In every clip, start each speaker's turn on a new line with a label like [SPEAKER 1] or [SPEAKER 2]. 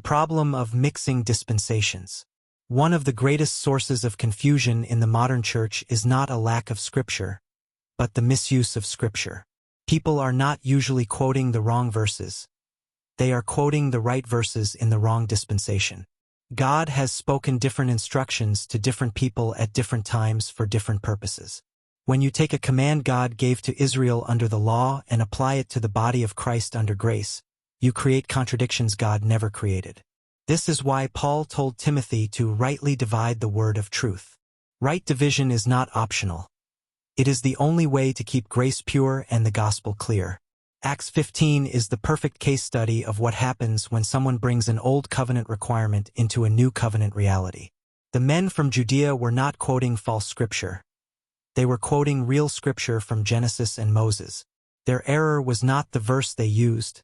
[SPEAKER 1] problem of mixing dispensations. One of the greatest sources of confusion in the modern church is not a lack of Scripture, but the misuse of Scripture. People are not usually quoting the wrong verses. They are quoting the right verses in the wrong dispensation. God has spoken different instructions to different people at different times for different purposes. When you take a command God gave to Israel under the law and apply it to the body of Christ under grace, you create contradictions God never created. This is why Paul told Timothy to rightly divide the word of truth. Right division is not optional. It is the only way to keep grace pure and the gospel clear. Acts 15 is the perfect case study of what happens when someone brings an old covenant requirement into a new covenant reality. The men from Judea were not quoting false scripture. They were quoting real scripture from Genesis and Moses. Their error was not the verse they used,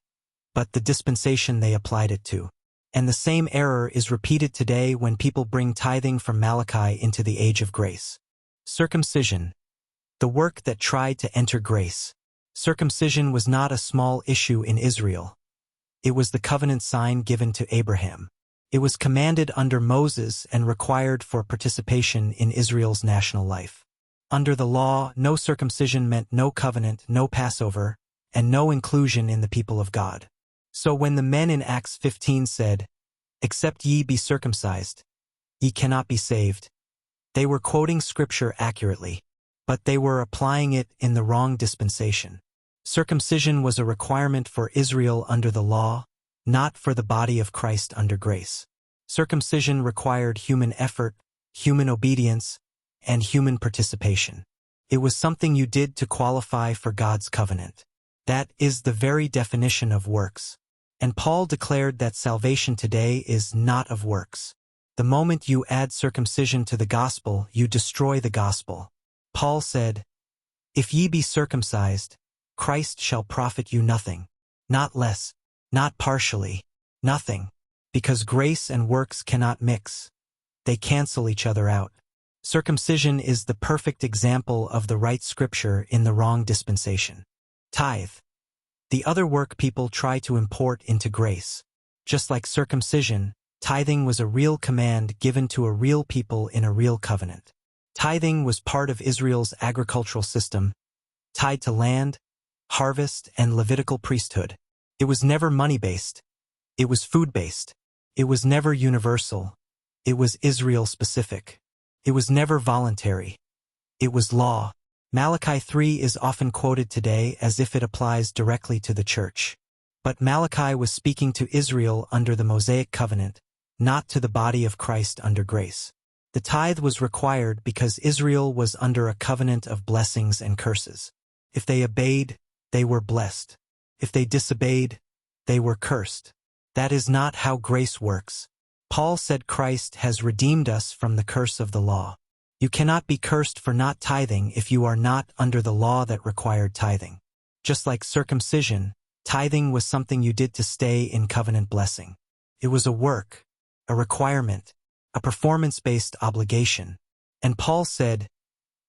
[SPEAKER 1] but the dispensation they applied it to. And the same error is repeated today when people bring tithing from Malachi into the age of grace. Circumcision, the work that tried to enter grace. Circumcision was not a small issue in Israel. It was the covenant sign given to Abraham. It was commanded under Moses and required for participation in Israel's national life. Under the law, no circumcision meant no covenant, no Passover, and no inclusion in the people of God. So when the men in Acts 15 said, "Except ye be circumcised, ye cannot be saved," they were quoting Scripture accurately, but they were applying it in the wrong dispensation. Circumcision was a requirement for Israel under the law, not for the body of Christ under grace. Circumcision required human effort, human obedience, and human participation. It was something you did to qualify for God's covenant. That is the very definition of works. And Paul declared that salvation today is not of works. The moment you add circumcision to the gospel, you destroy the gospel. Paul said, "If ye be circumcised, Christ shall profit you nothing, not less, not partially, nothing, because grace and works cannot mix. They cancel each other out." Circumcision is the perfect example of the right scripture in the wrong dispensation. Tithe, the other work people try to import into grace. Just like circumcision, tithing was a real command given to a real people in a real covenant. Tithing was part of Israel's agricultural system, tied to land, harvest, and Levitical priesthood. It was never money-based. It was food-based. It was never universal. It was Israel-specific. It was never voluntary. It was law. Malachi 3 is often quoted today as if it applies directly to the church. But Malachi was speaking to Israel under the Mosaic covenant, not to the body of Christ under grace. The tithe was required because Israel was under a covenant of blessings and curses. If they obeyed, they were blessed. If they disobeyed, they were cursed. That is not how grace works. Paul said Christ has redeemed us from the curse of the law. You cannot be cursed for not tithing if you are not under the law that required tithing. Just like circumcision, tithing was something you did to stay in covenant blessing. It was a work, a requirement, a performance-based obligation. And Paul said,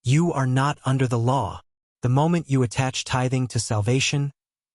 [SPEAKER 1] "You are not under the law." The moment you attach tithing to salvation,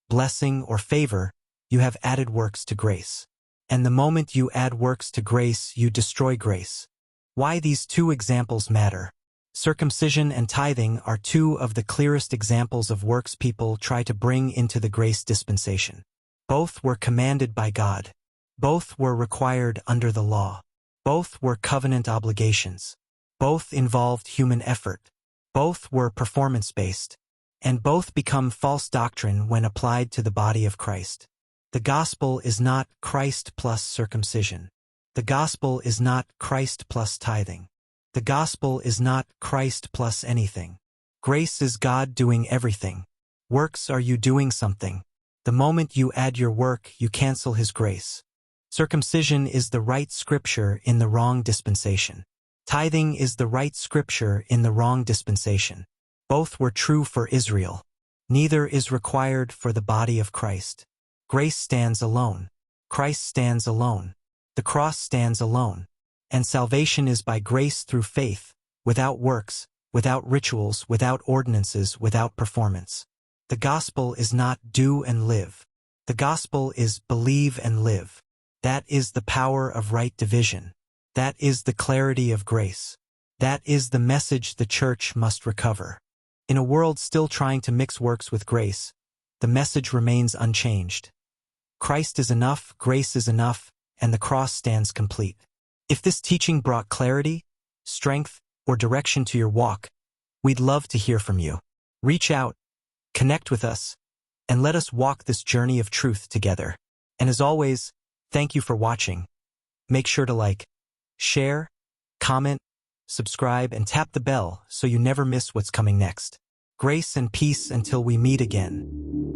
[SPEAKER 1] blessing, or favor, you have added works to grace. And the moment you add works to grace, you destroy grace. Why these two examples matter. Circumcision and tithing are two of the clearest examples of works people try to bring into the grace dispensation. Both were commanded by God. Both were required under the law. Both were covenant obligations. Both involved human effort. Both were performance-based. And both become false doctrine when applied to the body of Christ. The gospel is not Christ plus circumcision. The gospel is not Christ plus tithing. The gospel is not Christ plus anything. Grace is God doing everything. Works are you doing something. The moment you add your work, you cancel His grace. Circumcision is the right scripture in the wrong dispensation. Tithing is the right scripture in the wrong dispensation. Both were true for Israel. Neither is required for the body of Christ. Grace stands alone. Christ stands alone. The cross stands alone. And salvation is by grace through faith, without works, without rituals, without ordinances, without performance. The gospel is not do and live. The gospel is believe and live. That is the power of right division. That is the clarity of grace. That is the message the church must recover. In a world still trying to mix works with grace, the message remains unchanged. Christ is enough, grace is enough, and the cross stands complete. If this teaching brought clarity, strength, or direction to your walk, we'd love to hear from you. Reach out, connect with us, and let us walk this journey of truth together. And as always, thank you for watching. Make sure to like, share, comment, subscribe, and tap the bell so you never miss what's coming next. Grace and peace until we meet again.